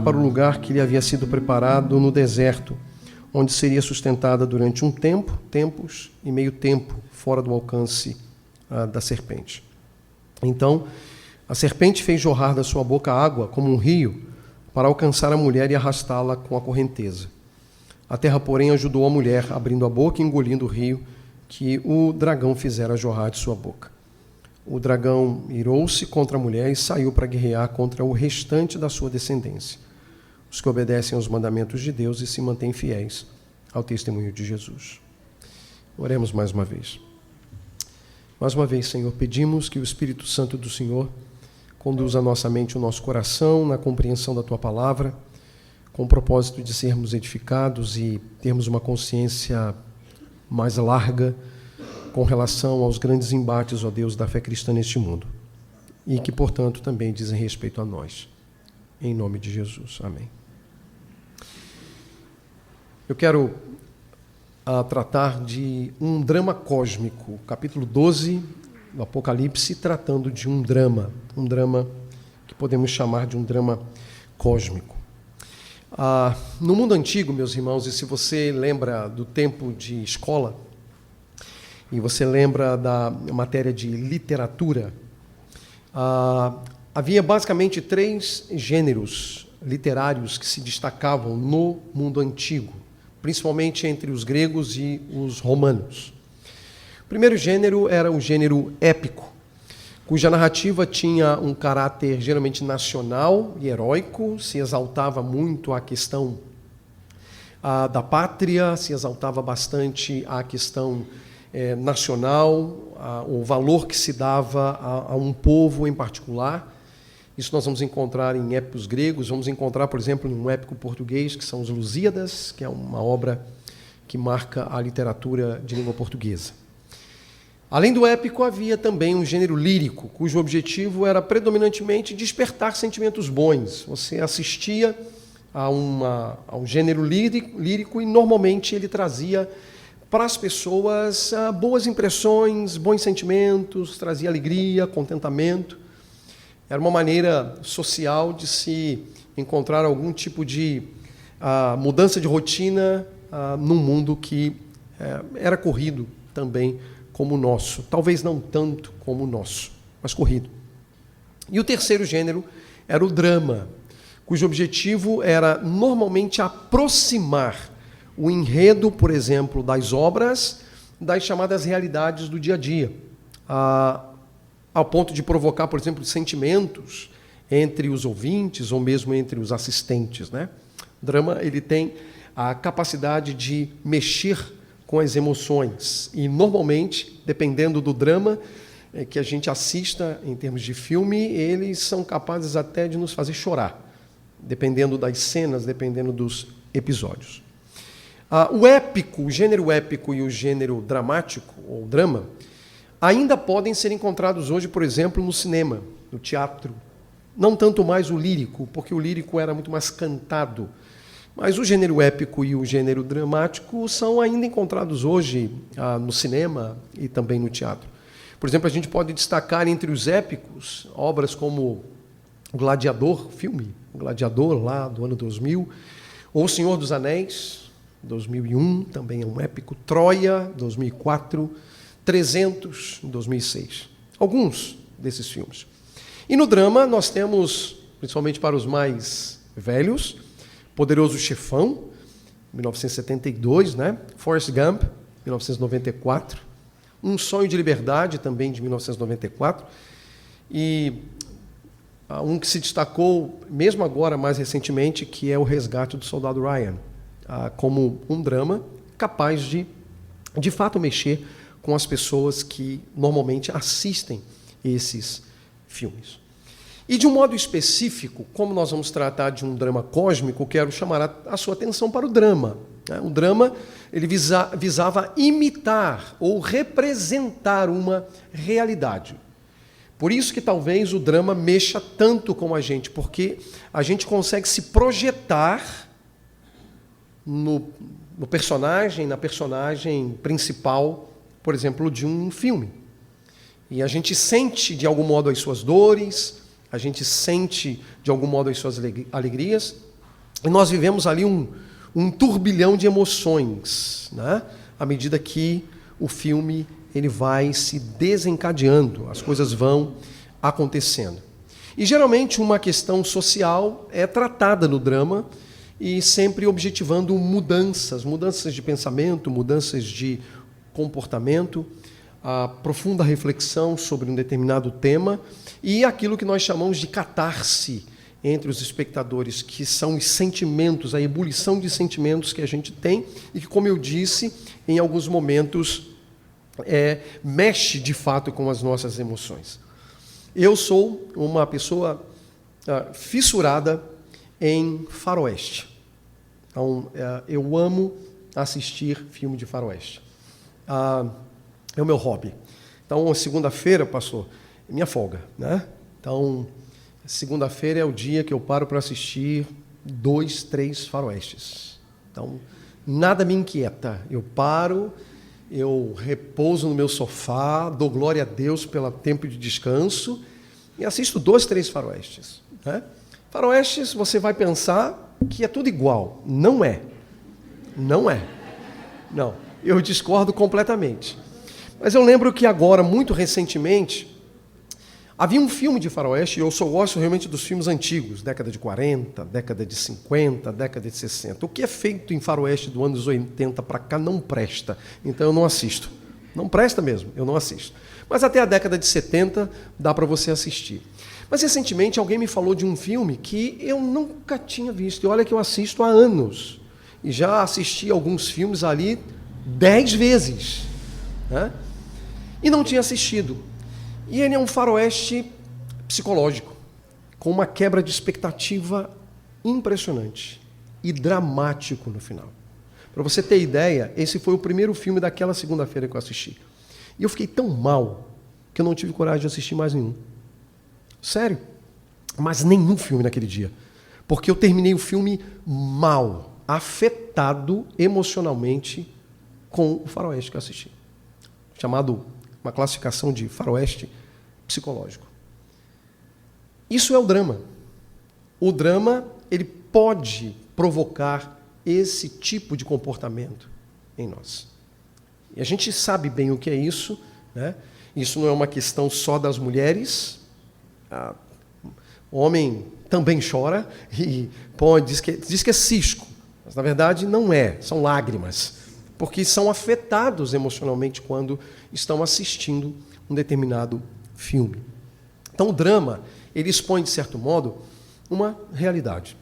Para o lugar que lhe havia sido preparado no deserto, onde seria sustentada durante um tempo, tempos e meio tempo, fora do alcance da serpente. Então, a serpente fez jorrar da sua boca água como um rio para alcançar a mulher e arrastá-la com a correnteza. A terra, porém, ajudou a mulher, abrindo a boca e engolindo o rio que o dragão fizera jorrar de sua boca. O dragão irou-se contra a mulher e saiu para guerrear contra o restante da sua descendência, os que obedecem aos mandamentos de Deus e se mantêm fiéis ao testemunho de Jesus. Oremos mais uma vez. Mais uma vez, Senhor, pedimos que o Espírito Santo do Senhor conduza a nossa mente e o nosso coração na compreensão da Tua Palavra, com o propósito de sermos edificados e termos uma consciência mais larga com relação aos grandes embates, ó Deus, da fé cristã neste mundo, e que, portanto, também dizem respeito a nós. Em nome de Jesus. Amém. Eu quero tratar de um drama cósmico, capítulo 12 do Apocalipse, tratando de um drama que podemos chamar de um drama cósmico. No mundo antigo, meus irmãos, e se você lembra do tempo de escola, e você lembra da matéria de literatura, havia basicamente 3 gêneros literários que se destacavam no mundo antigo, principalmente entre os gregos e os romanos. O primeiro gênero era o gênero épico, cuja narrativa tinha um caráter geralmente nacional e heróico, se exaltava muito a questão da pátria, se exaltava bastante a questão nacional, o valor que se dava a um povo em particular. Isso nós vamos encontrar em épicos gregos, vamos encontrar, por exemplo, em um épico português, que são os Lusíadas, que é uma obra que marca a literatura de língua portuguesa. Além do épico, havia também um gênero lírico, cujo objetivo era predominantemente despertar sentimentos bons. Você assistia a um gênero lírico e normalmente ele trazia para as pessoas boas impressões, bons sentimentos, trazia alegria, contentamento. Era uma maneira social de se encontrar algum tipo de mudança de rotina num mundo que era corrido também como o nosso. Talvez não tanto como o nosso, mas corrido. E o terceiro gênero era o drama, cujo objetivo era normalmente aproximar o enredo, por exemplo, das obras, das chamadas realidades do dia a dia, ao ponto de provocar, por exemplo, sentimentos entre os ouvintes ou mesmo entre os assistentes, né? O drama ele tem a capacidade de mexer com as emoções e, normalmente, dependendo do drama que a gente assista em termos de filme, eles são capazes até de nos fazer chorar, dependendo das cenas, dependendo dos episódios. O épico, o gênero épico e o gênero dramático, ou drama, ainda podem ser encontrados hoje, por exemplo, no cinema, no teatro. Não tanto mais o lírico, porque o lírico era muito mais cantado. Mas o gênero épico e o gênero dramático são ainda encontrados hoje no cinema e também no teatro. Por exemplo, a gente pode destacar entre os épicos obras como O Gladiador, filme, O Gladiador, lá do ano 2000, ou O Senhor dos Anéis, 2001, também é um épico, Troia, 2004, 300, 2006. Alguns desses filmes. E no drama nós temos, principalmente para os mais velhos, Poderoso Chefão, 1972, né? Forrest Gump, 1994. Um Sonho de Liberdade, também de 1994. E um que se destacou, mesmo agora, mais recentemente, que é O Resgate do Soldado Ryan, como um drama capaz de fato, mexer com as pessoas que normalmente assistem esses filmes. E, de um modo específico, como nós vamos tratar de um drama cósmico, quero chamar a sua atenção para o drama. O drama ele visava imitar ou representar uma realidade. Por isso que talvez o drama mexa tanto com a gente, porque a gente consegue se projetar no personagem, na personagem principal, por exemplo, de um filme. E a gente sente, de algum modo, as suas dores, a gente sente, de algum modo, as suas alegrias, e nós vivemos ali um turbilhão de emoções, né? À medida que o filme ele vai se desencadeando, as coisas vão acontecendo. E, geralmente, uma questão social é tratada no drama e sempre objetivando mudanças de pensamento, mudanças de comportamento, a profunda reflexão sobre um determinado tema e aquilo que nós chamamos de catarse entre os espectadores, que são os sentimentos, a ebulição de sentimentos que a gente tem e que, como eu disse, em alguns momentos mexe de fato com as nossas emoções. Eu sou uma pessoa fissurada em faroeste. Então, eu amo assistir filme de faroeste. É o meu hobby. Então, segunda-feira, pastor, é minha folga, né? Então, segunda-feira é o dia que eu paro para assistir 2, 3 faroestes. Então, nada me inquieta. Eu paro, eu repouso no meu sofá, dou glória a Deus pelo tempo de descanso e assisto 2, 3 faroestes, né? Faroestes, você vai pensar que é tudo igual. Não é. Não é. Não. Eu discordo completamente. Mas eu lembro que agora, muito recentemente, havia um filme de faroeste, e eu só gosto realmente dos filmes antigos, década de 40, década de 50, década de 60. O que é feito em faroeste do anos 80 para cá não presta, então eu não assisto. Não presta mesmo, eu não assisto. Mas até a década de 70 dá para você assistir. Mas recentemente alguém me falou de um filme que eu nunca tinha visto, e olha que eu assisto há anos. E já assisti alguns filmes ali 10 vezes, né? E não tinha assistido. E ele é um faroeste psicológico, com uma quebra de expectativa impressionante e dramático no final. Para você ter ideia, esse foi o primeiro filme daquela segunda-feira que eu assisti. E eu fiquei tão mal que eu não tive coragem de assistir mais nenhum. Sério. Mas nenhum filme naquele dia. Porque eu terminei o filme mal, afetado emocionalmente com o faroeste que eu assisti. Chamado uma classificação de faroeste psicológico. Isso é o drama. O drama, ele pode provocar esse tipo de comportamento em nós. E a gente sabe bem o que é isso, né? Isso não é uma questão só das mulheres. O homem também chora e diz que é cisco, mas na verdade não é, são lágrimas, porque são afetados emocionalmente quando estão assistindo um determinado filme. Então o drama, ele expõe, de certo modo, uma realidade.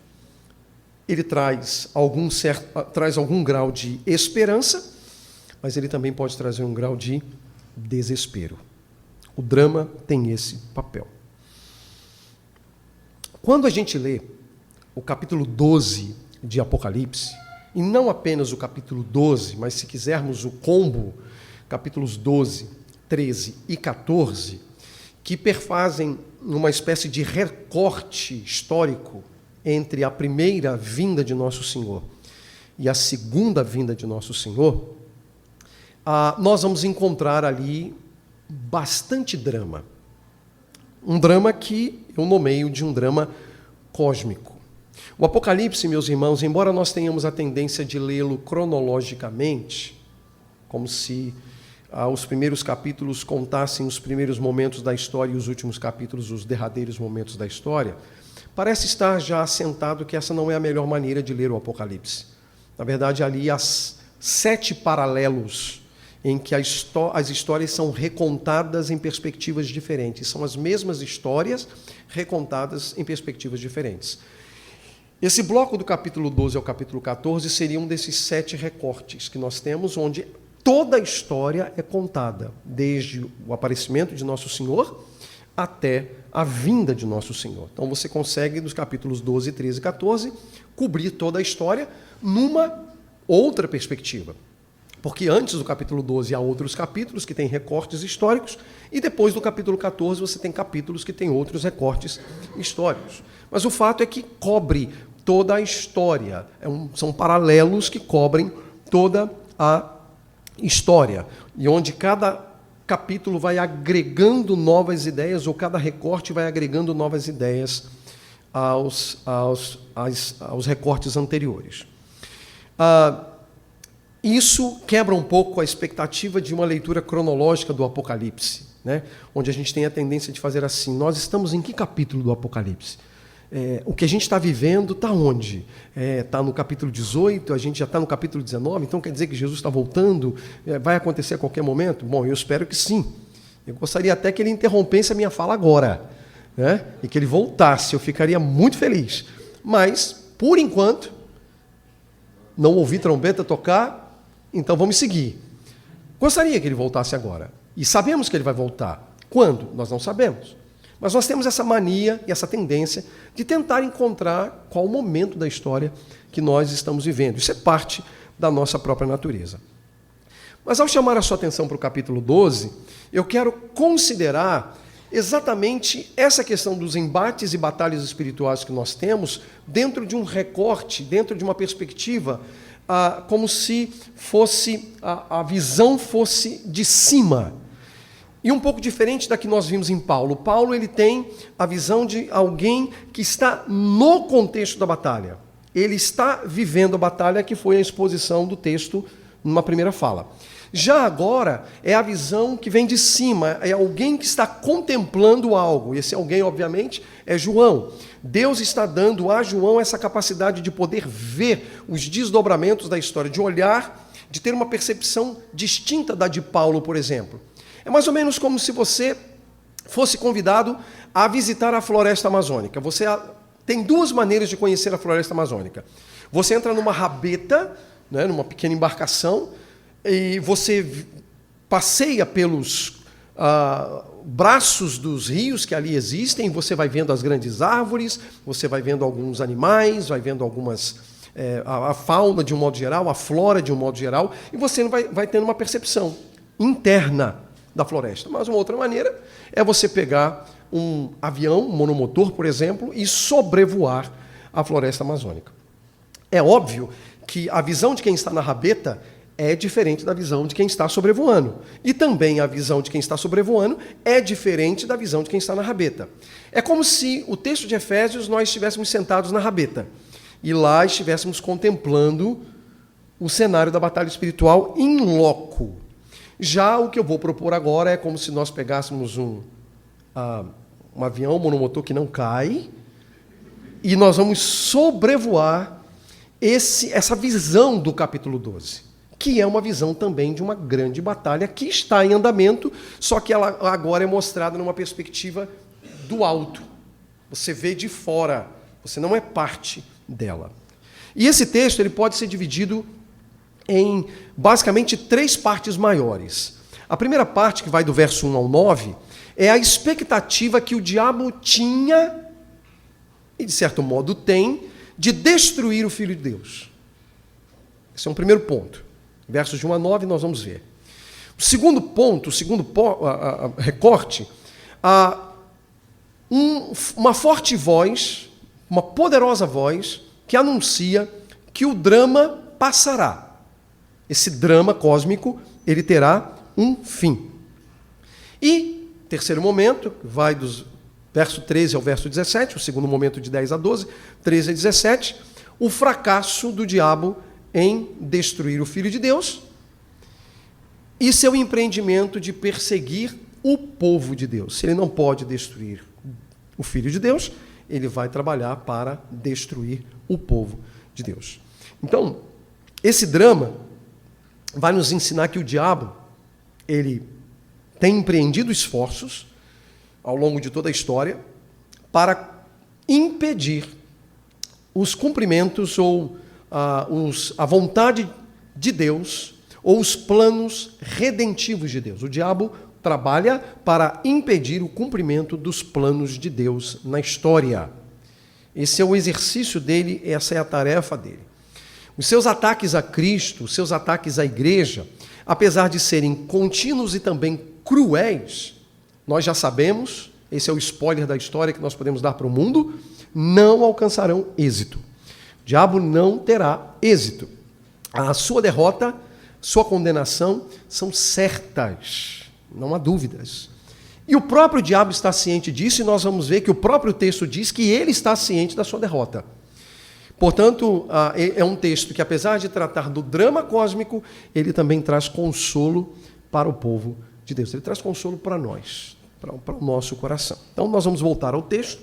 Ele traz algum grau de esperança, mas ele também pode trazer um grau de desespero. O drama tem esse papel. Quando a gente lê o capítulo 12 de Apocalipse, e não apenas o capítulo 12, mas se quisermos o combo, capítulos 12, 13 e 14, que perfazem uma espécie de recorte histórico entre a primeira vinda de Nosso Senhor e a segunda vinda de Nosso Senhor, nós vamos encontrar ali bastante drama. Um drama que eu nomeio de um drama cósmico. O Apocalipse, meus irmãos, embora nós tenhamos a tendência de lê-lo cronologicamente, como se os primeiros capítulos contassem os primeiros momentos da história e os últimos capítulos os derradeiros momentos da história, parece estar já assentado que essa não é a melhor maneira de ler o Apocalipse. Na verdade, ali há 7 paralelos em que as histórias são recontadas em perspectivas diferentes. São as mesmas histórias recontadas em perspectivas diferentes. Esse bloco do capítulo 12 ao capítulo 14 seria um desses 7 recortes que nós temos, onde toda a história é contada, desde o aparecimento de Nosso Senhor até a vinda de Nosso Senhor. Então você consegue, nos capítulos 12, 13 e 14, cobrir toda a história numa outra perspectiva. Porque antes do capítulo 12 há outros capítulos que têm recortes históricos, e depois do capítulo 14 você tem capítulos que têm outros recortes históricos. Mas o fato é que cobre toda a história. São paralelos que cobrem toda a história, e onde cada capítulo vai agregando novas ideias, ou cada recorte vai agregando novas ideias aos recortes anteriores. Isso quebra um pouco a expectativa de uma leitura cronológica do Apocalipse, né? Onde a gente tem a tendência de fazer assim: nós estamos em que capítulo do Apocalipse? O que a gente está vivendo está onde? Está no capítulo 18, a gente já está no capítulo 19, então quer dizer que Jesus está voltando? Vai acontecer a qualquer momento? Bom, eu espero que sim. Eu gostaria até que ele interrompesse a minha fala agora, né? E que ele voltasse, eu ficaria muito feliz. Mas, por enquanto, não ouvi trombeta tocar, então vamos seguir. Gostaria que ele voltasse agora. E sabemos que ele vai voltar. Quando? Nós não sabemos. Mas nós temos essa mania e essa tendência de tentar encontrar qual o momento da história que nós estamos vivendo. Isso é parte da nossa própria natureza. Mas ao chamar a sua atenção para o capítulo 12, eu quero considerar exatamente essa questão dos embates e batalhas espirituais que nós temos dentro de um recorte, dentro de uma perspectiva, como se fosse a visão fosse de cima. E um pouco diferente da que nós vimos em Paulo. Paulo ele tem a visão de alguém que está no contexto da batalha. Ele está vivendo a batalha, que foi a exposição do texto numa primeira fala. Já agora é a visão que vem de cima, é alguém que está contemplando algo. Esse alguém, obviamente, é João. Deus está dando a João essa capacidade de poder ver os desdobramentos da história, de olhar, de ter uma percepção distinta da de Paulo, por exemplo. É mais ou menos como se você fosse convidado a visitar a floresta amazônica. Você tem duas maneiras de conhecer a floresta amazônica. Você entra numa rabeta, né, numa pequena embarcação, e você passeia pelos braços dos rios que ali existem, você vai vendo as grandes árvores, você vai vendo alguns animais, vai vendo a fauna de um modo geral, a flora de um modo geral, e você vai tendo uma percepção interna da floresta. Mas uma outra maneira é você pegar um avião, um monomotor, por exemplo, e sobrevoar a floresta amazônica. É óbvio que a visão de quem está na rabeta é diferente da visão de quem está sobrevoando. E também a visão de quem está sobrevoando é diferente da visão de quem está na rabeta. É como se o texto de Efésios nós estivéssemos sentados na rabeta e lá estivéssemos contemplando o cenário da batalha espiritual in loco. Já o que eu vou propor agora é como se nós pegássemos um avião, um monomotor que não cai, e nós vamos sobrevoar essa visão do capítulo 12, que é uma visão também de uma grande batalha que está em andamento, só que ela agora é mostrada numa perspectiva do alto. Você vê de fora, você não é parte dela. E esse texto ele pode ser dividido em basicamente três partes maiores. A primeira parte, que vai do verso 1 ao 9, é a expectativa que o diabo tinha, e de certo modo tem, de destruir o Filho de Deus. Esse é um primeiro ponto. Versos de 1 a 9 nós vamos ver. O segundo ponto, o segundo recorte, uma forte voz, uma poderosa voz, que anuncia que o drama passará. Esse drama cósmico, ele terá um fim. E, terceiro momento, vai dos verso 13 ao verso 17, o segundo momento de 10 a 12, 13 a 17, o fracasso do diabo em destruir o Filho de Deus e seu empreendimento de perseguir o povo de Deus. Se ele não pode destruir o Filho de Deus, ele vai trabalhar para destruir o povo de Deus. Então, esse drama vai nos ensinar que o diabo, ele tem empreendido esforços ao longo de toda a história para impedir os cumprimentos ou a vontade de Deus ou os planos redentivos de Deus. O diabo trabalha para impedir o cumprimento dos planos de Deus na história. Esse é o exercício dele, essa é a tarefa dele. Os seus ataques a Cristo, os seus ataques à igreja, apesar de serem contínuos e também cruéis, nós já sabemos, esse é o spoiler da história que nós podemos dar para o mundo, não alcançarão êxito. O diabo não terá êxito. A sua derrota, sua condenação são certas. não há dúvidas. E o próprio diabo está ciente disso, e nós vamos ver que o próprio texto diz que ele está ciente da sua derrota. Portanto, é um texto que, apesar de tratar do drama cósmico, ele também traz consolo para o povo de Deus. Ele traz consolo para nós, para o nosso coração. Então, nós vamos voltar ao texto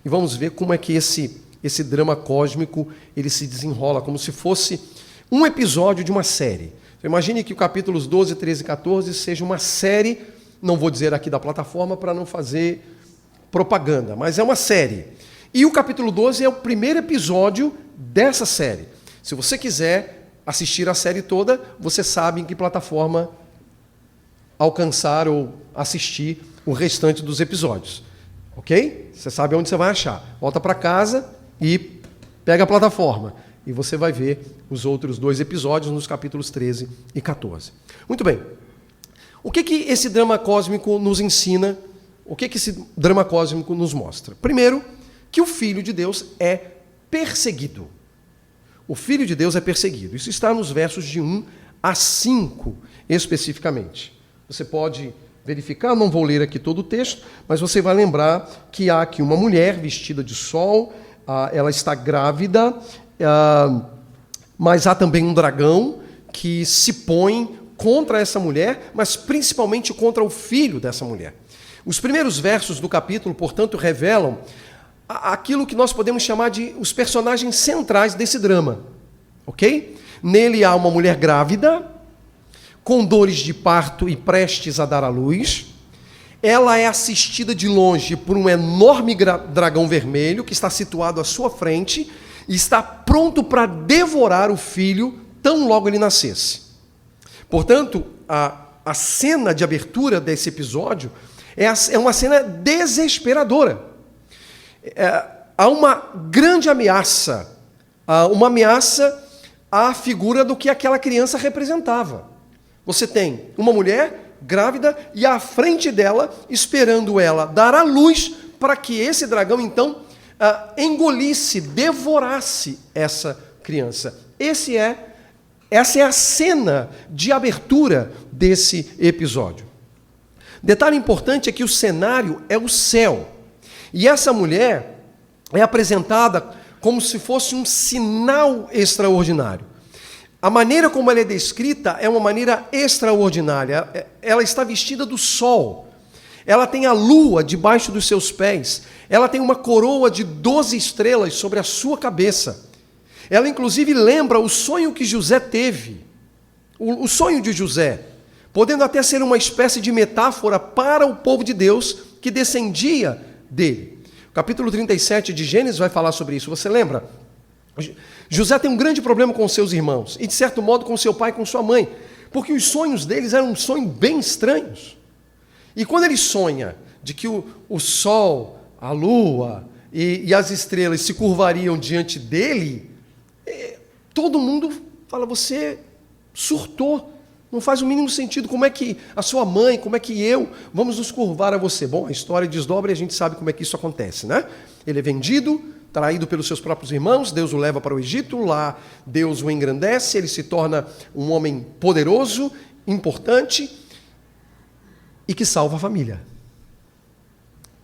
e vamos ver como é que esse drama cósmico ele se desenrola, como se fosse um episódio de uma série. Então, imagine que o capítulos 12, 13 e 14 seja uma série, não vou dizer aqui da plataforma para não fazer propaganda, mas é uma série. E o capítulo 12 é o primeiro episódio dessa série. Se você quiser assistir a série toda, você sabe em que plataforma alcançar ou assistir o restante dos episódios. Ok? Você sabe onde você vai achar. Volta para casa e pega a plataforma. E você vai ver os outros 2 episódios nos capítulos 13 e 14. Muito bem. O que esse drama cósmico nos ensina? O que esse drama cósmico nos mostra? Primeiro, que o Filho de Deus é perseguido. O Filho de Deus é perseguido. Isso está nos versos de 1 a 5, especificamente. Você pode verificar, não vou ler aqui todo o texto, mas você vai lembrar que há aqui uma mulher vestida de sol, ela está grávida, mas há também um dragão que se põe contra essa mulher, mas principalmente contra o filho dessa mulher. Os primeiros versos do capítulo, portanto, revelam aquilo que nós podemos chamar de os personagens centrais desse drama, ok? Nele há uma mulher grávida, com dores de parto e prestes a dar à luz. Ela é assistida de longe por um enorme dragão vermelho que está situado à sua frente e está pronto para devorar o filho tão logo ele nascesse. Portanto, a cena de abertura desse episódio é uma cena desesperadora. Há uma grande ameaça, uma ameaça à figura do que aquela criança representava. Você tem uma mulher grávida e à frente dela, esperando ela dar à luz para que esse dragão, então, engolisse, devorasse essa criança. Essa é a cena de abertura desse episódio. Detalhe importante é que o cenário é o céu. E essa mulher é apresentada como se fosse um sinal extraordinário. A maneira como ela é descrita é uma maneira extraordinária. Ela está vestida do sol. Ela tem a lua debaixo dos seus pés. Ela tem uma coroa de 12 estrelas sobre a sua cabeça. Ela, inclusive, lembra o sonho que José teve. O sonho de José, podendo até ser uma espécie de metáfora para o povo de Deus que descendia dele. O capítulo 37 de Gênesis vai falar sobre isso. Você lembra? José tem um grande problema com seus irmãos e, de certo modo, com seu pai e com sua mãe, porque os sonhos deles eram sonhos bem estranhos. E quando ele sonha de que o sol, a lua e as estrelas se curvariam diante dele, todo mundo fala, você surtou, não faz o mínimo sentido, como é que a sua mãe, como é que eu vamos nos curvar a você? Bom, a história desdobra e a gente sabe como é que isso acontece, né? Ele é vendido, traído pelos seus próprios irmãos, Deus o leva para o Egito, lá Deus o engrandece, ele se torna um homem poderoso, importante e que salva a família.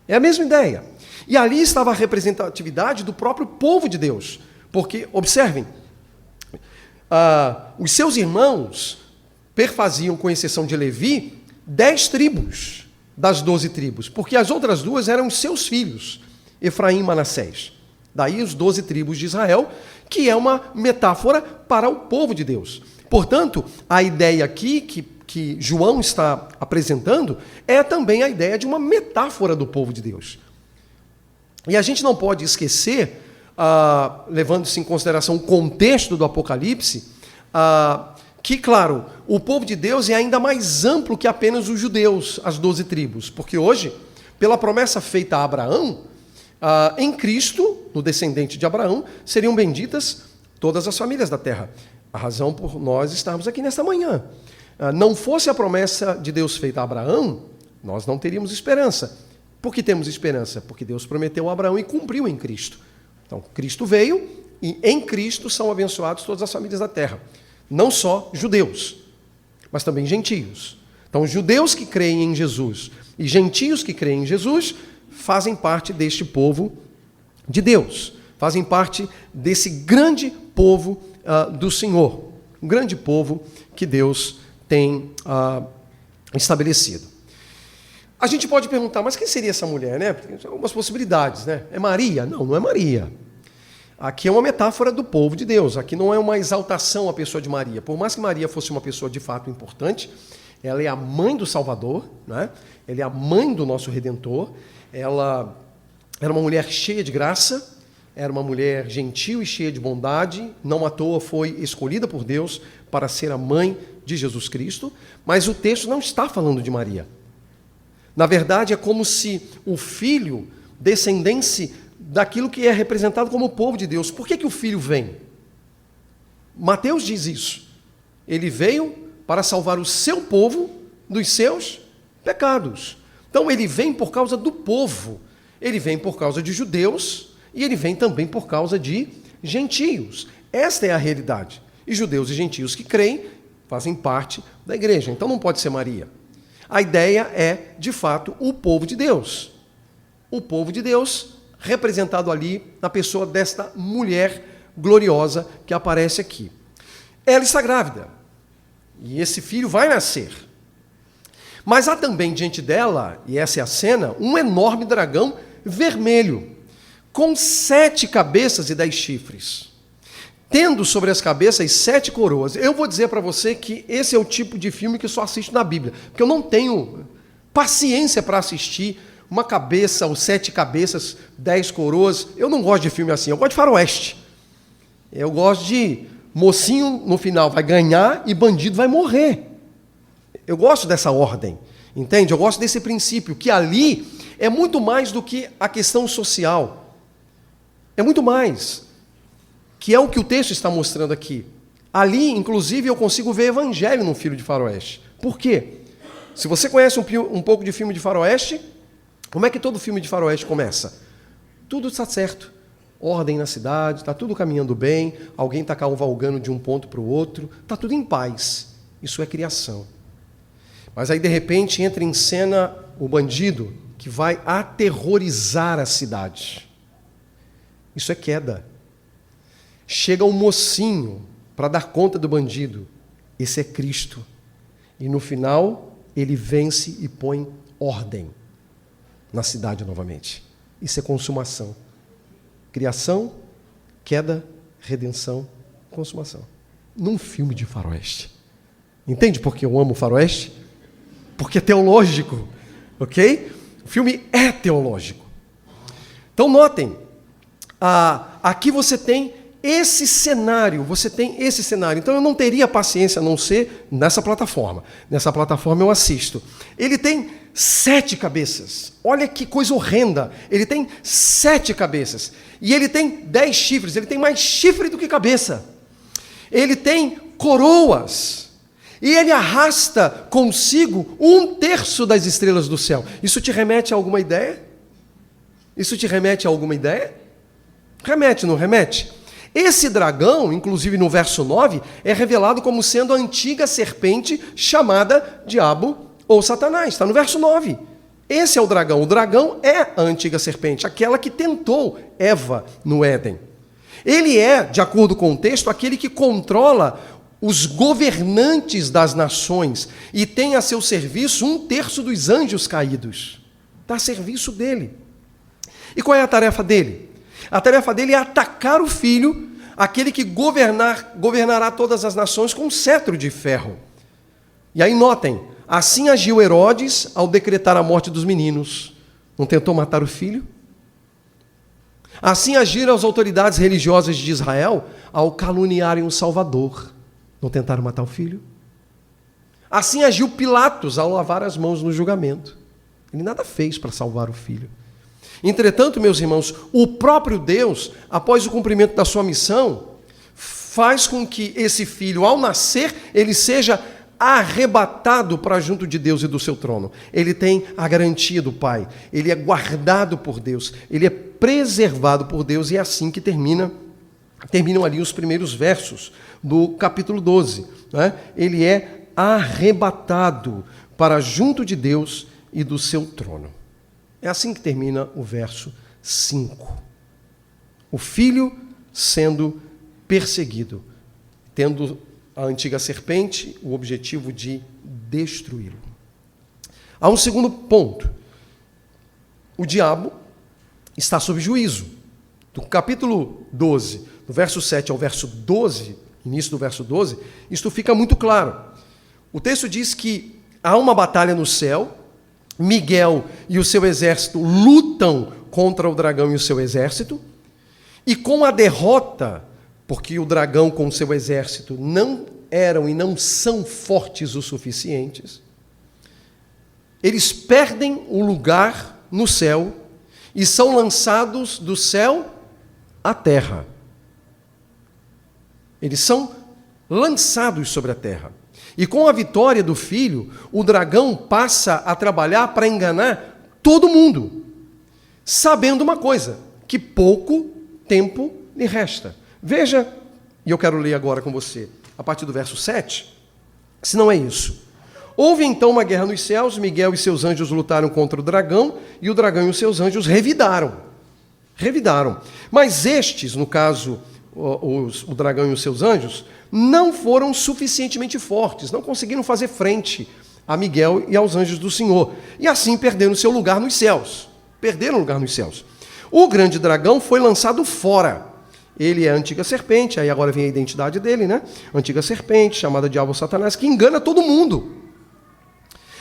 É a mesma ideia. E ali estava a representatividade do próprio povo de Deus, porque, observem, os seus irmãos perfaziam, com exceção de Levi, 10 tribos das 12 tribos, porque as outras 2 eram os seus filhos, Efraim e Manassés. Daí os 12 tribos de Israel, que é uma metáfora para o povo de Deus. Portanto, a ideia aqui que João está apresentando é também a ideia de uma metáfora do povo de Deus. E a gente não pode esquecer, levando-se em consideração o contexto do Apocalipse, que, claro, o povo de Deus é ainda mais amplo que apenas os judeus, as 12 tribos, porque hoje, pela promessa feita a Abraão, em Cristo, no descendente de Abraão, seriam benditas todas as famílias da terra. A razão por nós estarmos aqui nesta manhã. Não fosse a promessa de Deus feita a Abraão, nós não teríamos esperança. Por que temos esperança? Porque Deus prometeu a Abraão e cumpriu em Cristo. Então, Cristo veio e em Cristo são abençoados todas as famílias da terra. Não só judeus, mas também gentios. Então, judeus que creem em Jesus e gentios que creem em Jesus fazem parte deste povo de Deus, fazem parte desse grande povo do Senhor, um grande povo que Deus tem estabelecido. A gente pode perguntar, mas quem seria essa mulher, né? Tem algumas possibilidades, né? É Maria? Não, não é Maria. Aqui é uma metáfora do povo de Deus, aqui não é uma exaltação à pessoa de Maria. Por mais que Maria fosse uma pessoa de fato importante, ela é a mãe do Salvador, né? Ela é a mãe do nosso Redentor, ela era uma mulher cheia de graça, era uma mulher gentil e cheia de bondade, não à toa foi escolhida por Deus para ser a mãe de Jesus Cristo, mas o texto não está falando de Maria. Na verdade, é como se o filho descendesse daquilo que é representado como o povo de Deus. Por que o filho vem? Mateus diz isso. Ele veio para salvar o seu povo dos seus pecados. Então, ele vem por causa do povo. Ele vem por causa de judeus e ele vem também por causa de gentios. Esta é a realidade. E judeus e gentios que creem fazem parte da igreja. Então, não pode ser Maria. A ideia é, de fato, o povo de Deus. O povo de Deus representado ali na pessoa desta mulher gloriosa que aparece aqui. Ela está grávida. E esse filho vai nascer. Mas há também diante dela, e essa é a cena, um enorme dragão vermelho, com 7 cabeças e 10 chifres, tendo sobre as cabeças 7 coroas. Eu vou dizer para você que esse é o tipo de filme que eu só assisto na Bíblia, porque eu não tenho paciência para assistir uma cabeça, ou 7 cabeças, 10 coroas. Eu não gosto de filme assim, eu gosto de faroeste. Eu gosto de mocinho no final vai ganhar e bandido vai morrer. Eu gosto dessa ordem, entende? Eu gosto desse princípio, que ali é muito mais do que a questão social. É muito mais, que é o que o texto está mostrando aqui. Ali, inclusive, eu consigo ver evangelho no filme de faroeste. Por quê? Se você conhece um pouco de filme de faroeste, como é que todo filme de faroeste começa? Tudo está certo. Ordem na cidade, está tudo caminhando bem, alguém está cavalgando de um ponto para o outro, está tudo em paz. Isso é criação. Mas aí, de repente, entra em cena o bandido que vai aterrorizar a cidade. Isso é queda. Chega um mocinho para dar conta do bandido. Esse é Cristo. E no final, ele vence e põe ordem na cidade novamente. Isso é consumação. Criação, queda, redenção, consumação. Num filme de faroeste. Entende por que eu amo faroeste? Porque é teológico, ok? O filme é teológico. Então, notem, aqui você tem esse cenário, Então, eu não teria paciência a não ser nessa plataforma. Nessa plataforma eu assisto. Ele tem 7 cabeças. Olha que coisa horrenda. Ele tem 7 cabeças. E ele tem 10 chifres. Ele tem mais chifre do que cabeça. Ele tem coroas. E ele arrasta consigo 1/3 das estrelas do céu. Isso te remete a alguma ideia? Remete, não remete? Esse dragão, inclusive no verso 9, é revelado como sendo a antiga serpente chamada Diabo ou Satanás. Está no verso 9. Esse é o dragão. O dragão é a antiga serpente, aquela que tentou Eva no Éden. Ele é, de acordo com o texto, aquele que controla os governantes das nações e tem a seu serviço 1/3 dos anjos caídos. Está a serviço dele. E qual é a tarefa dele? A tarefa dele é atacar o filho, aquele que governará todas as nações com um cetro de ferro. E aí notem, assim agiu Herodes ao decretar a morte dos meninos. Não tentou matar o filho? Assim agiram as autoridades religiosas de Israel ao caluniarem o Salvador. Não tentaram matar o filho? Assim agiu Pilatos ao lavar as mãos no julgamento. Ele nada fez para salvar o filho. Entretanto, meus irmãos, o próprio Deus, após o cumprimento da sua missão, faz com que esse filho, ao nascer, ele seja arrebatado para junto de Deus e do seu trono. Ele tem a garantia do Pai, ele é guardado por Deus, ele é preservado por Deus, e é assim que terminam ali os primeiros versos do capítulo 12. Né? Ele é arrebatado para junto de Deus e do seu trono. É assim que termina o verso 5. O filho sendo perseguido, tendo a antiga serpente o objetivo de destruí-lo. Há um segundo ponto. O diabo está sob juízo. Do capítulo 12, do verso 7 ao verso 12, início do verso 12, isto fica muito claro. O texto diz que há uma batalha no céu, Miguel e o seu exército lutam contra o dragão e o seu exército, e com a derrota, porque o dragão com o seu exército não eram e não são fortes o suficientes, eles perdem o lugar no céu e são lançados do céu à terra. Eles são lançados sobre a terra. E com a vitória do filho, o dragão passa a trabalhar para enganar todo mundo, sabendo uma coisa, que pouco tempo lhe resta. Veja, e eu quero ler agora com você, a partir do verso 7, se não é isso. Houve então uma guerra nos céus, Miguel e seus anjos lutaram contra o dragão, e o dragão e os seus anjos revidaram. Mas estes, no caso, o dragão e os seus anjos, não foram suficientemente fortes, não conseguiram fazer frente a Miguel e aos anjos do Senhor. E assim perderam seu lugar nos céus. O grande dragão foi lançado fora. Ele é a antiga serpente, aí agora vem a identidade dele, né? Antiga serpente, chamada Diabo ou Satanás, que engana todo mundo.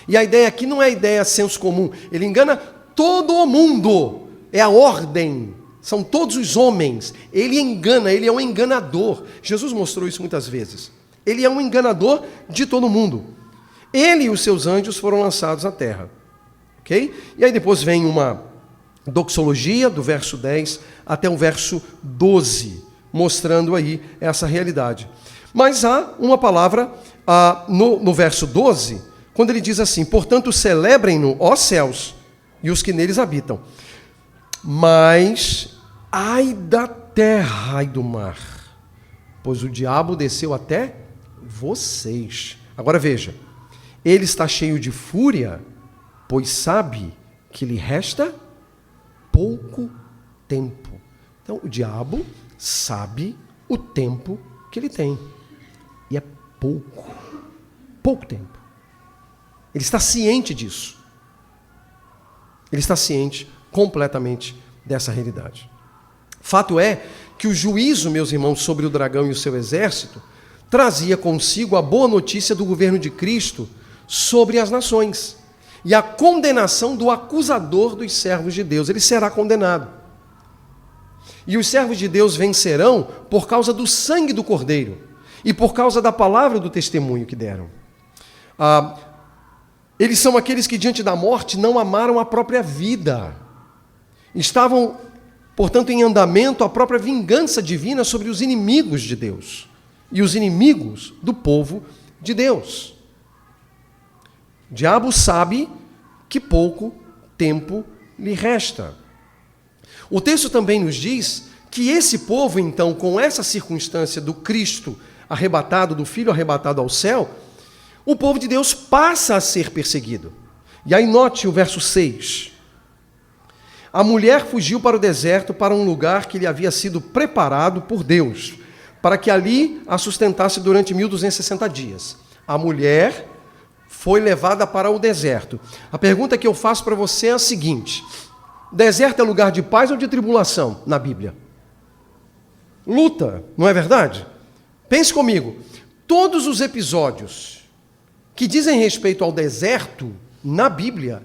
E a ideia aqui não é a ideia senso comum, ele engana todo mundo. É a ordem. São todos os homens. Ele engana, ele é um enganador. Jesus mostrou isso muitas vezes. Ele é um enganador de todo mundo. Ele e os seus anjos foram lançados à terra. Ok? E aí depois vem uma doxologia, do verso 10 até o verso 12, mostrando aí essa realidade. Mas há uma palavra no verso 12, quando ele diz assim: portanto, celebrem-no, ó céus, e os que neles habitam. Mas ai da terra, ai do mar, pois o diabo desceu até vocês. Agora veja, ele está cheio de fúria, pois sabe que lhe resta pouco tempo. Então, o diabo sabe o tempo que ele tem. E é pouco tempo. Ele está ciente disso. Ele está ciente completamente dessa realidade. Fato é que o juízo, meus irmãos, sobre o dragão e o seu exército, trazia consigo a boa notícia do governo de Cristo sobre as nações e a condenação do acusador dos servos de Deus. Ele será condenado. E os servos de Deus vencerão por causa do sangue do Cordeiro e por causa da palavra do testemunho que deram. Eles são aqueles que, diante da morte, não amaram a própria vida. Estavam, portanto, em andamento a própria vingança divina sobre os inimigos de Deus e os inimigos do povo de Deus. O diabo sabe que pouco tempo lhe resta. O texto também nos diz que esse povo, então, com essa circunstância do Cristo arrebatado, do Filho arrebatado ao céu, o povo de Deus passa a ser perseguido. E aí note o verso 6. A mulher fugiu para o deserto, para um lugar que lhe havia sido preparado por Deus, para que ali a sustentasse durante 1260 dias. A mulher foi levada para o deserto. A pergunta que eu faço para você é a seguinte: deserto é lugar de paz ou de tribulação na Bíblia? Luta, não é verdade? Pense comigo, todos os episódios que dizem respeito ao deserto na Bíblia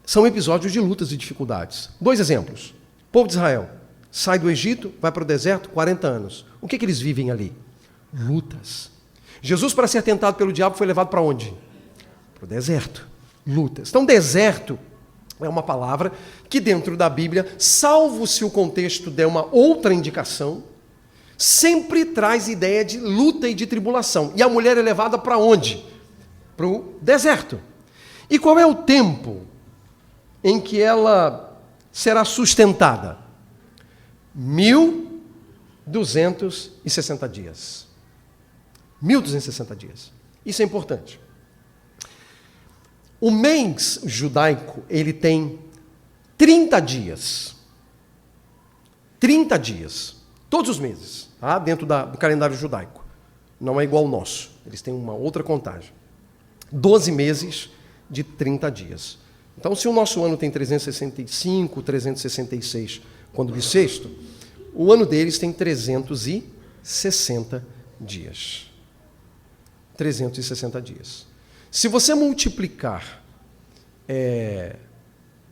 são episódios de lutas e dificuldades. 2 exemplos. O povo de Israel sai do Egito, vai para o deserto, 40 anos. O que eles vivem ali? Lutas. Jesus, para ser tentado pelo diabo, foi levado para onde? Para o deserto. Lutas. Então, deserto é uma palavra que dentro da Bíblia, salvo se o contexto der uma outra indicação, sempre traz ideia de luta e de tribulação. E a mulher é levada para onde? Para o deserto. E qual é o tempo em que ela será sustentada? 1260 dias. 1260 dias. Isso é importante. O mês judaico, ele tem 30 dias. 30 dias. Todos os meses, tá? Dentro do calendário judaico. Não é igual ao nosso. Eles têm uma outra contagem. 12 meses de 30 dias. Então, se o nosso ano tem 365, 366, quando bissexto, o ano deles tem 360 dias. 360 dias. Se você multiplicar,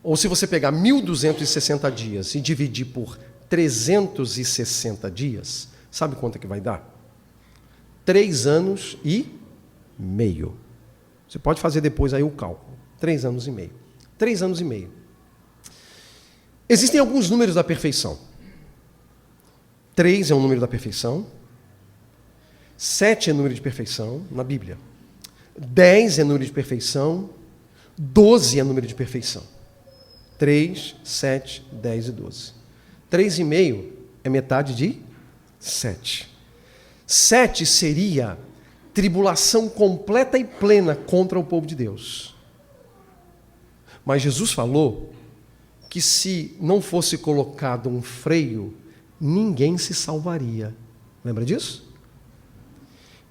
ou se você pegar 1.260 dias e dividir por 360 dias, sabe quanto é que vai dar? 3 anos e meio. Você pode fazer depois aí o cálculo. 3 anos e meio. 3 anos e meio. Existem alguns números da perfeição. 3 é um número da perfeição. 7 é número de perfeição na Bíblia. 10 é número de perfeição. 12 é número de perfeição. 3, 7, 10 e 12. 3,5 é metade de 7. 7 seria tribulação completa e plena contra o povo de Deus. Mas Jesus falou que se não fosse colocado um freio, ninguém se salvaria. Lembra disso?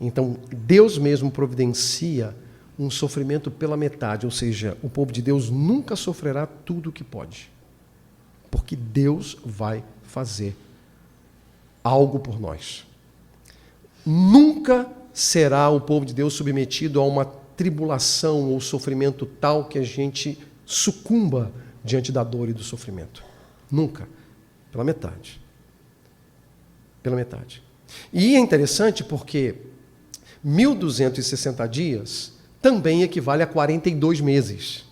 Então, Deus mesmo providencia um sofrimento pela metade, ou seja, o povo de Deus nunca sofrerá tudo o que pode, porque Deus vai fazer algo por nós. Nunca será o povo de Deus submetido a uma tribulação ou sofrimento tal que a gente sucumba diante da dor e do sofrimento. Nunca. Pela metade. Pela metade. E é interessante porque 1.260 dias também equivale a 42 meses,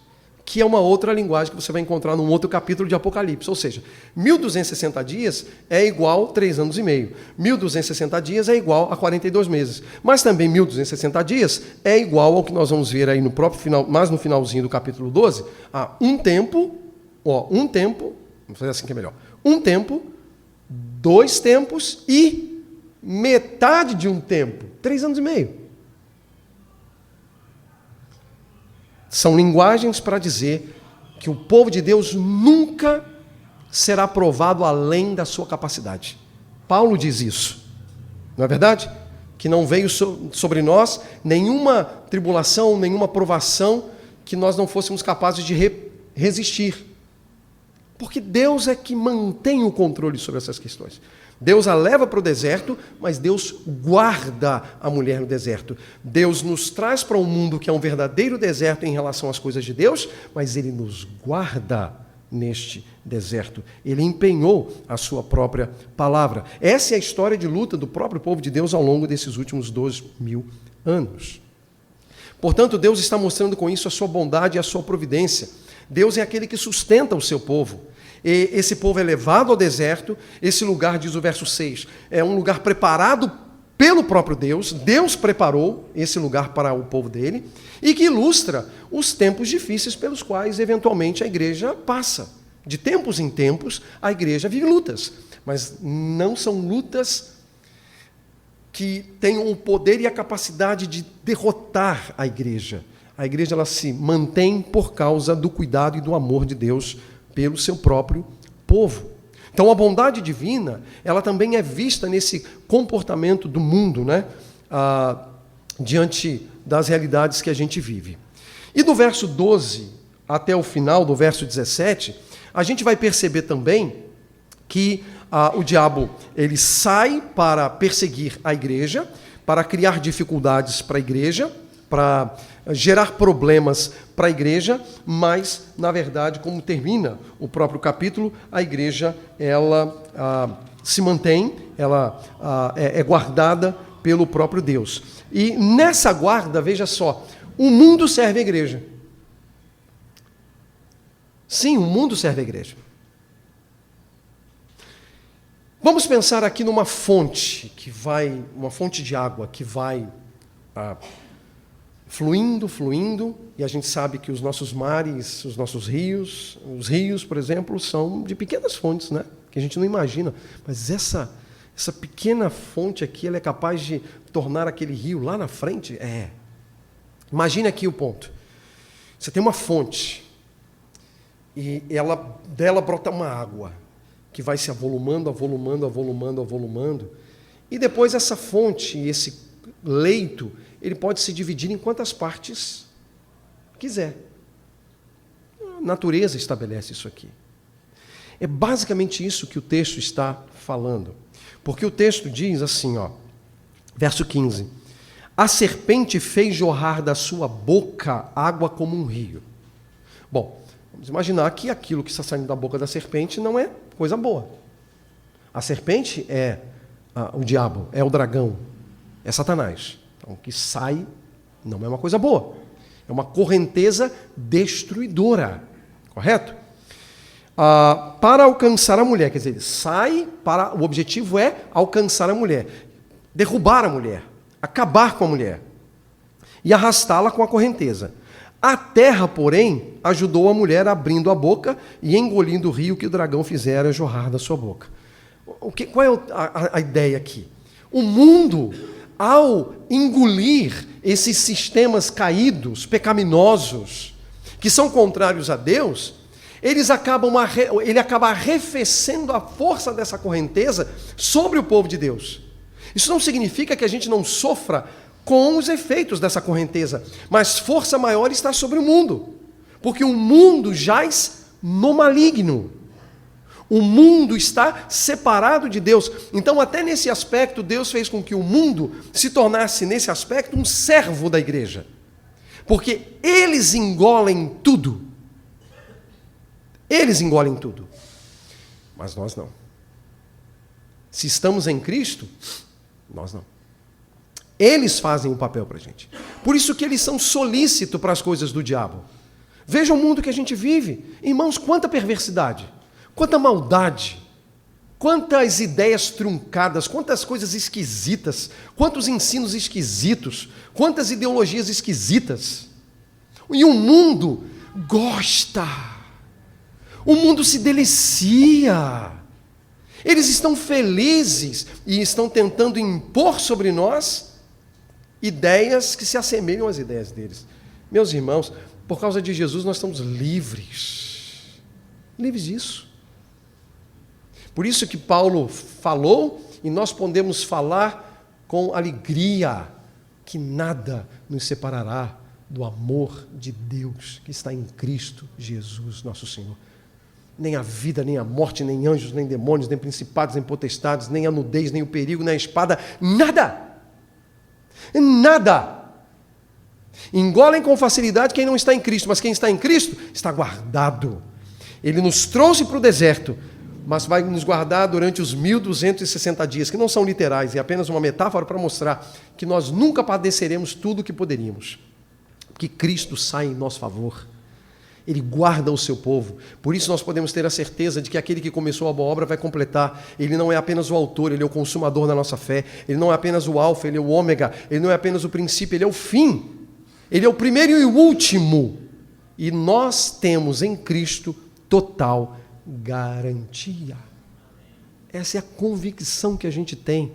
que é uma outra linguagem que você vai encontrar num outro capítulo de Apocalipse. Ou seja, 1.260 dias é igual a 3 anos e meio. 1.260 dias é igual a 42 meses. Mas também 1.260 dias é igual ao que nós vamos ver aí no próprio final, mais no finalzinho do capítulo 12, a um tempo, vamos fazer assim que é melhor. Um tempo, 2 tempos e metade de um tempo. 3 anos e meio. São linguagens para dizer que o povo de Deus nunca será provado além da sua capacidade. Paulo diz isso, não é verdade? Que não veio sobre nós nenhuma tribulação, nenhuma provação que nós não fôssemos capazes de resistir. Porque Deus é que mantém o controle sobre essas questões. Deus a leva para o deserto, mas Deus guarda a mulher no deserto. Deus nos traz para um mundo que é um verdadeiro deserto em relação às coisas de Deus, mas Ele nos guarda neste deserto. Ele empenhou a sua própria palavra. Essa é a história de luta do próprio povo de Deus ao longo desses últimos 2.000 anos. Portanto, Deus está mostrando com isso a sua bondade e a sua providência. Deus é aquele que sustenta o seu povo. E esse povo é levado ao deserto. Esse lugar, diz o verso 6, é um lugar preparado pelo próprio Deus. Deus preparou esse lugar para o povo dele, e que ilustra os tempos difíceis pelos quais, eventualmente, a igreja passa. De tempos em tempos, a igreja vive lutas, mas não são lutas que tenham o poder e a capacidade de derrotar a igreja. A igreja ela se mantém por causa do cuidado e do amor de Deus pelo seu próprio povo. Então, a bondade divina, ela também é vista nesse comportamento do mundo, né? Diante das realidades que a gente vive. E do verso 12 até o final do verso 17, a gente vai perceber também que o diabo ele sai para perseguir a igreja, para criar dificuldades para a igreja, para gerar problemas para a igreja, mas, na verdade, como termina o próprio capítulo, a igreja ela se mantém, ela é guardada pelo próprio Deus. E nessa guarda, veja só, o mundo serve a igreja. Sim, o mundo serve a igreja. Vamos pensar aqui numa fonte uma fonte de água que vai fluindo, e a gente sabe que os nossos mares, os nossos rios, os rios, por exemplo, são de pequenas fontes, né? Que a gente não imagina, mas essa pequena fonte aqui, ela é capaz de tornar aquele rio lá na frente? Imagine aqui o ponto. Você tem uma fonte e dela brota uma água que vai se avolumando, avolumando, avolumando, avolumando. E depois essa fonte, esse leito, ele pode se dividir em quantas partes quiser. A natureza estabelece isso aqui. É basicamente isso que o texto está falando. Porque o texto diz assim, verso 15: a serpente fez jorrar da sua boca água como um rio. Bom, vamos imaginar que aquilo que está saindo da boca da serpente não é coisa boa. A serpente é o diabo, é o dragão, é Satanás. Então, o que sai não é uma coisa boa. É uma correnteza destruidora. Correto? Para alcançar a mulher, quer dizer, ele sai para... O objetivo é alcançar a mulher, derrubar a mulher, acabar com a mulher e arrastá-la com a correnteza. A terra, porém, ajudou a mulher abrindo a boca e engolindo o rio que o dragão fizera jorrar da sua boca. Qual é a ideia aqui? O mundo, ao engolir esses sistemas caídos, pecaminosos, que são contrários a Deus, ele acaba arrefecendo a força dessa correnteza sobre o povo de Deus. Isso não significa que a gente não sofra com os efeitos dessa correnteza, mas força maior está sobre o mundo, porque o mundo jaz no maligno. O mundo está separado de Deus. Então, até nesse aspecto, Deus fez com que o mundo se tornasse, nesse aspecto, um servo da igreja. Porque eles engolem tudo. Eles engolem tudo. Mas nós não. Se estamos em Cristo, nós não. Eles fazem o papel para a gente. Por isso que eles são solícitos para as coisas do diabo. Veja o mundo que a gente vive. Irmãos, quanta perversidade, quanta maldade, quantas ideias truncadas, quantas coisas esquisitas, quantos ensinos esquisitos, quantas ideologias esquisitas. E o mundo gosta. O mundo se delicia. Eles estão felizes e estão tentando impor sobre nós ideias que se assemelham às ideias deles. Meus irmãos, por causa de Jesus nós estamos livres. Livres disso. Por isso que Paulo falou, e nós podemos falar com alegria, que nada nos separará do amor de Deus que está em Cristo Jesus, nosso Senhor. Nem a vida, nem a morte, nem anjos, nem demônios, nem principados, nem potestades, nem a nudez, nem o perigo, nem a espada, nada. Nada. Engolem com facilidade quem não está em Cristo, mas quem está em Cristo está guardado. Ele nos trouxe para o deserto, mas vai nos guardar durante os 1260 dias, que não são literais, é apenas uma metáfora para mostrar que nós nunca padeceremos tudo o que poderíamos, porque Cristo sai em nosso favor. Ele guarda o seu povo. Por isso nós podemos ter a certeza de que aquele que começou a boa obra vai completar. Ele não é apenas o autor, ele é o consumador da nossa fé. Ele não é apenas o alfa, ele é o ômega. Ele não é apenas o princípio, ele é o fim. Ele é o primeiro e o último. E nós temos em Cristo total garantia. Essa é a convicção que a gente tem.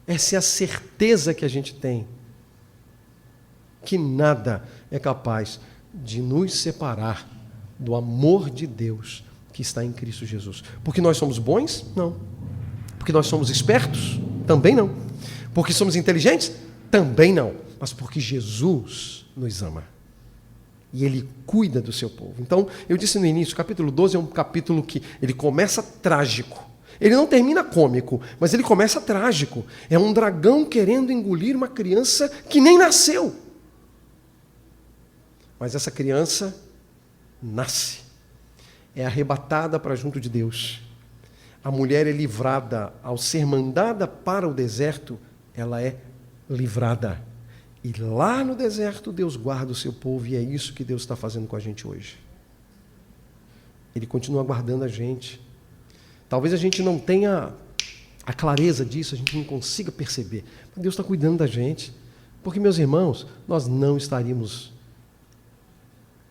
Essa é a certeza que a gente tem. Que nada é capaz de nos separar do amor de Deus que está em Cristo Jesus. Porque nós somos bons? Não. Porque nós somos espertos? Também não. Porque somos inteligentes? Também não. Mas porque Jesus nos ama. E Ele cuida do seu povo. Então, eu disse no início, o capítulo 12 é um capítulo que ele começa trágico. Ele não termina cômico, mas ele começa trágico. É um dragão querendo engolir uma criança que nem nasceu. Mas essa criança nasce, é arrebatada para junto de Deus. A mulher é livrada, ao ser mandada para o deserto, ela é livrada. E lá no deserto Deus guarda o seu povo, e é isso que Deus está fazendo com a gente hoje. Ele continua guardando a gente. Talvez a gente não tenha a clareza disso, a gente não consiga perceber, mas Deus está cuidando da gente. Porque, meus irmãos, nós não estaríamos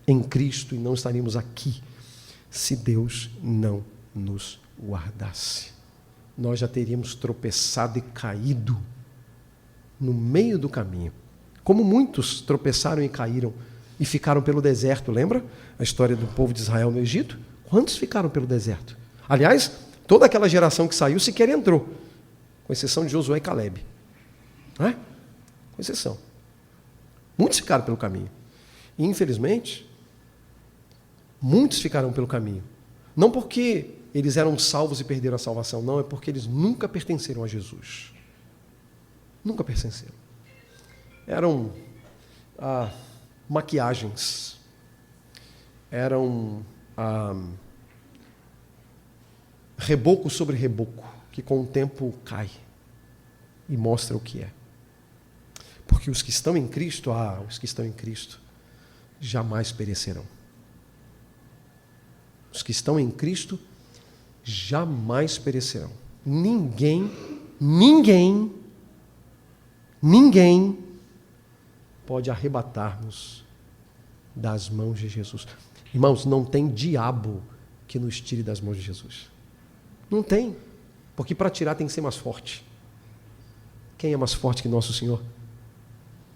em Cristo e não estaríamos aqui se Deus não nos guardasse. Nós já teríamos tropeçado e caído no meio do caminho, como muitos tropeçaram e caíram e ficaram pelo deserto. Lembra a história do povo de Israel no Egito? Quantos ficaram pelo deserto? Aliás, toda aquela geração que saiu sequer entrou, com exceção de Josué e Calebe. Não é? Com exceção. Muitos ficaram pelo caminho. E, infelizmente, muitos ficaram pelo caminho. Não porque eles eram salvos e perderam a salvação, não, é porque eles nunca pertenceram a Jesus. Nunca pertenceram. Eram maquiagens. Eram reboco sobre reboco, que com o tempo cai e mostra o que é. Porque os que estão em Cristo, os que estão em Cristo, jamais perecerão. Os que estão em Cristo jamais perecerão. Ninguém pode arrebatar-nos das mãos de Jesus. Irmãos, não tem diabo que nos tire das mãos de Jesus. Não tem. Porque para tirar tem que ser mais forte. Quem é mais forte que nosso Senhor?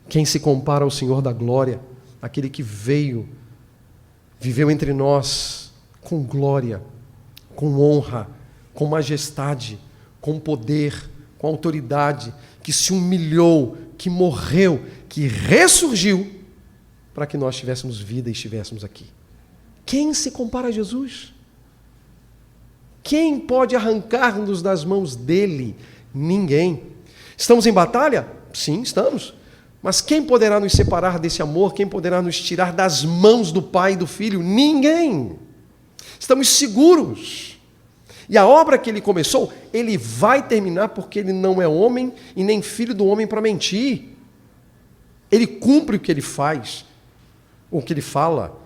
Quem se compara ao Senhor da glória? Aquele que veio, viveu entre nós com glória, com honra, com majestade, com poder, com autoridade, que se humilhou, que morreu, que ressurgiu para que nós tivéssemos vida e estivéssemos aqui. Quem se compara a Jesus? Quem pode arrancar-nos das mãos dele? Ninguém. Estamos em batalha? Sim, estamos. Mas quem poderá nos separar desse amor? Quem poderá nos tirar das mãos do Pai e do Filho? Ninguém. Estamos seguros. E a obra que ele começou, ele vai terminar, porque ele não é homem e nem filho do homem para mentir. Ele cumpre o que ele faz, o que ele fala.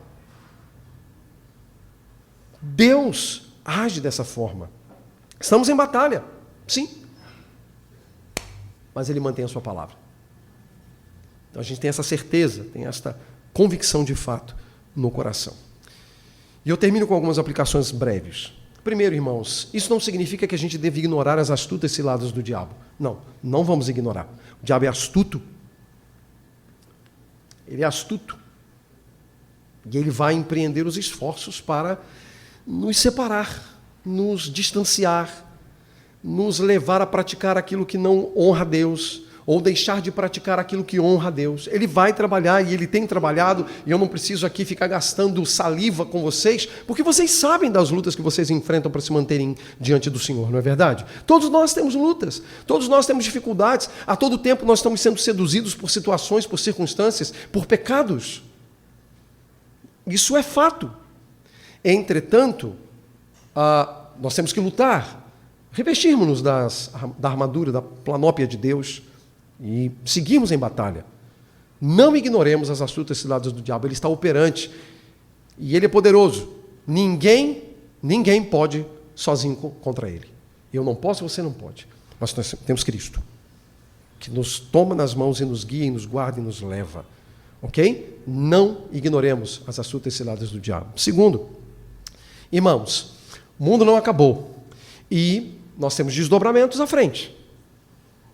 Deus age dessa forma. Estamos em batalha, sim. Mas ele mantém a sua palavra. Então a gente tem essa certeza, tem esta convicção de fato no coração. E eu termino com algumas aplicações breves. Primeiro, irmãos, isso não significa que a gente deve ignorar as astutas ciladas do diabo. Não, não vamos ignorar. O diabo é astuto. Ele é astuto. E ele vai empreender os esforços para nos separar, nos distanciar, nos levar a praticar aquilo que não honra a Deus, ou deixar de praticar aquilo que honra a Deus. Ele vai trabalhar, e ele tem trabalhado, e eu não preciso aqui ficar gastando saliva com vocês, porque vocês sabem das lutas que vocês enfrentam para se manterem diante do Senhor, não é verdade? Todos nós temos lutas, todos nós temos dificuldades, a todo tempo nós estamos sendo seduzidos por situações, por circunstâncias, por pecados. Isso é fato. Entretanto, nós temos que lutar, revestirmos-nos da armadura, da planópia de Deus, e seguimos em batalha. Não ignoremos as astutas ciladas do diabo. Ele está operante e ele é poderoso. Ninguém pode sozinho contra ele. Eu não posso, você não pode. Nós temos Cristo, que nos toma nas mãos e nos guia, e nos guarda e nos leva. Ok? Não ignoremos as astutas ciladas do diabo. Segundo, irmãos, o mundo não acabou e nós temos desdobramentos à frente.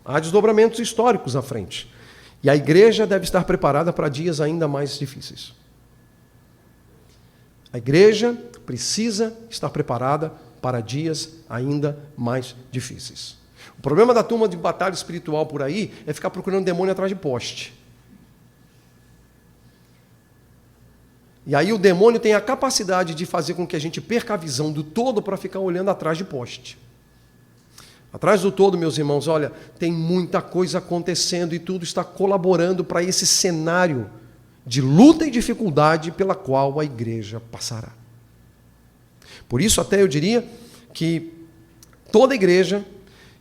Há desdobramentos históricos à frente. E a igreja deve estar preparada para dias ainda mais difíceis. A igreja precisa estar preparada para dias ainda mais difíceis. O problema da turma de batalha espiritual por aí é ficar procurando demônio atrás de poste. E aí o demônio tem a capacidade de fazer com que a gente perca a visão do todo para ficar olhando atrás de poste. Atrás do todo, meus irmãos, olha, tem muita coisa acontecendo e tudo está colaborando para esse cenário de luta e dificuldade pela qual a igreja passará. Por isso, até eu diria que toda igreja,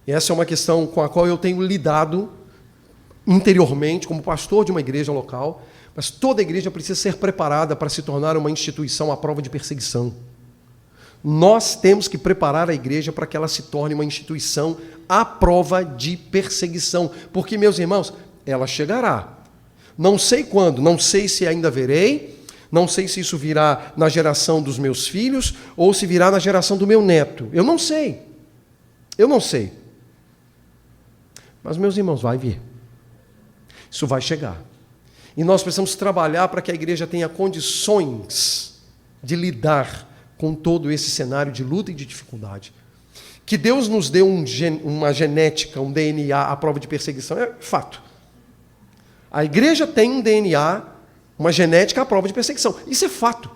e essa é uma questão com a qual eu tenho lidado interiormente, como pastor de uma igreja local, mas toda igreja precisa ser preparada para se tornar uma instituição à prova de perseguição. Nós temos que preparar a igreja para que ela se torne uma instituição à prova de perseguição. Porque, meus irmãos, ela chegará. Não sei quando, não sei se ainda verei, não sei se isso virá na geração dos meus filhos ou se virá na geração do meu neto. Eu não sei. Eu não sei. Mas, meus irmãos, vai vir. Isso vai chegar. E nós precisamos trabalhar para que a igreja tenha condições de lidar com todo esse cenário de luta e de dificuldade. Que Deus nos deu uma genética, um DNA à prova de perseguição, é fato. A igreja tem um DNA, uma genética à prova de perseguição. Isso é fato.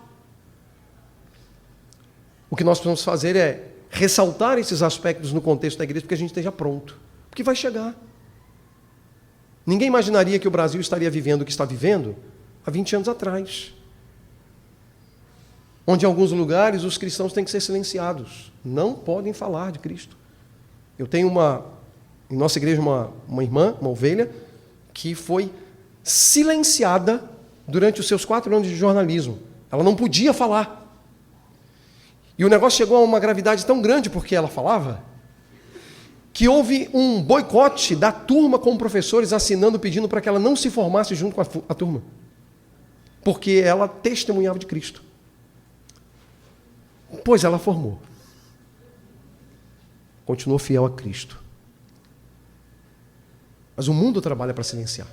O que nós precisamos fazer é ressaltar esses aspectos no contexto da igreja, porque a gente esteja pronto. Porque vai chegar. Ninguém imaginaria que o Brasil estaria vivendo o que está vivendo há 20 anos atrás. Onde em alguns lugares os cristãos têm que ser silenciados. Não podem falar de Cristo. Eu tenho em nossa igreja uma irmã, uma ovelha, que foi silenciada durante os seus 4 anos de jornalismo. Ela não podia falar. E o negócio chegou a uma gravidade tão grande porque ela falava, que houve um boicote da turma com professores assinando, pedindo para que ela não se formasse junto com a turma. Porque ela testemunhava de Cristo. Pois ela formou. Continuou fiel a Cristo. Mas o mundo trabalha para silenciar.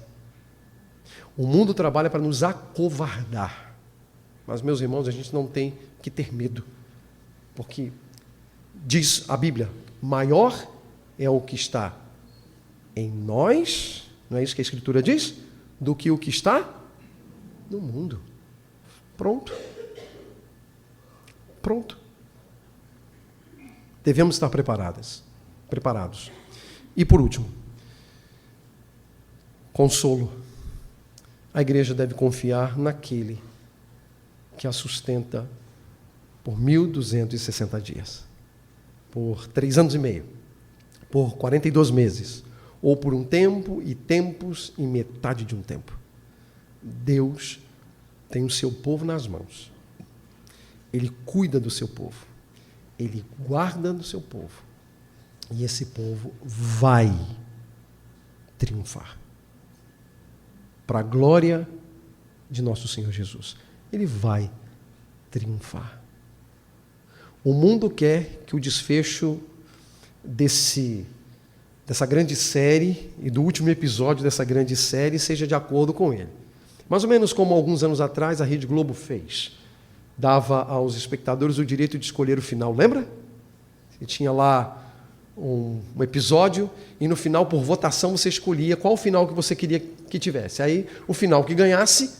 O mundo trabalha para nos acovardar. Mas, meus irmãos, a gente não tem que ter medo. Porque diz a Bíblia, maior é o que está em nós, não é isso que a Escritura diz? Do que o que está no mundo. Pronto. Pronto. Devemos estar preparados. E por último, consolo. A igreja deve confiar naquele que a sustenta por 1.260 dias, por 3 anos e meio, por 42 meses, ou por um tempo e tempos e metade de um tempo. Deus tem o seu povo nas mãos. Ele cuida do seu povo. Ele guarda do seu povo. E esse povo vai triunfar. Para a glória de nosso Senhor Jesus. Ele vai triunfar. O mundo quer que o desfecho dessa grande série e do último episódio dessa grande série seja de acordo com ele. Mais ou menos como alguns anos atrás a Rede Globo fez. Dava aos espectadores o direito de escolher o final, lembra? Você tinha lá um episódio e no final, por votação, você escolhia qual final que você queria que tivesse. Aí, o final que ganhasse,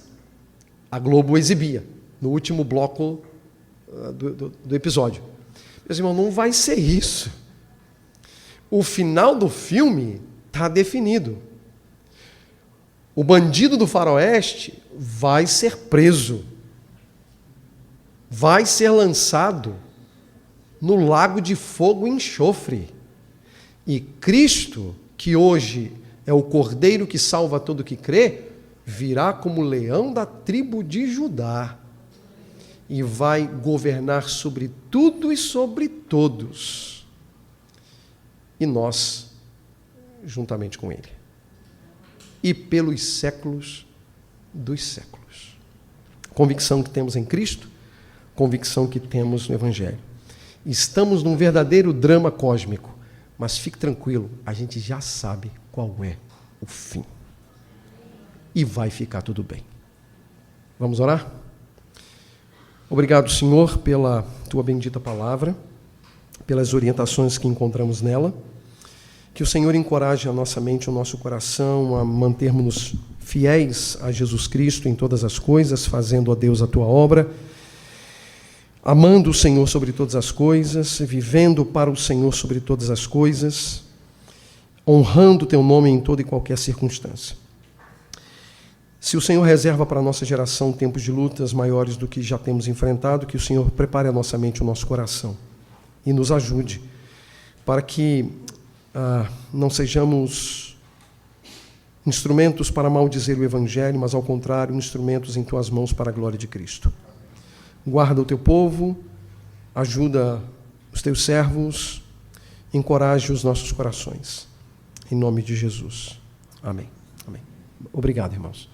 a Globo exibia, no último bloco do episódio. Meus irmãos, não vai ser isso. O final do filme está definido. O bandido do faroeste vai ser preso. Vai ser lançado no lago de fogo e enxofre. E Cristo, que hoje é o Cordeiro que salva todo o que crê, virá como leão da tribo de Judá e vai governar sobre tudo e sobre todos. E nós, juntamente com Ele. E pelos séculos dos séculos. Convicção que temos em Cristo, convicção que temos no Evangelho. Estamos num verdadeiro drama cósmico, mas fique tranquilo, a gente já sabe qual é o fim. E vai ficar tudo bem. Vamos orar? Obrigado, Senhor, pela Tua bendita palavra, pelas orientações que encontramos nela. Que o Senhor encoraje a nossa mente, o nosso coração a mantermos-nos fiéis a Jesus Cristo em todas as coisas, fazendo a Deus a Tua obra, amando o Senhor sobre todas as coisas, vivendo para o Senhor sobre todas as coisas, honrando o Teu nome em toda e qualquer circunstância. Se o Senhor reserva para a nossa geração tempos de lutas maiores do que já temos enfrentado, que o Senhor prepare a nossa mente, o nosso coração e nos ajude para que não sejamos instrumentos para maldizer o Evangelho, mas ao contrário, instrumentos em Tuas mãos para a glória de Cristo. Guarda o Teu povo, ajuda os Teus servos, encoraje os nossos corações. Em nome de Jesus. Amém. Amém. Obrigado, irmãos.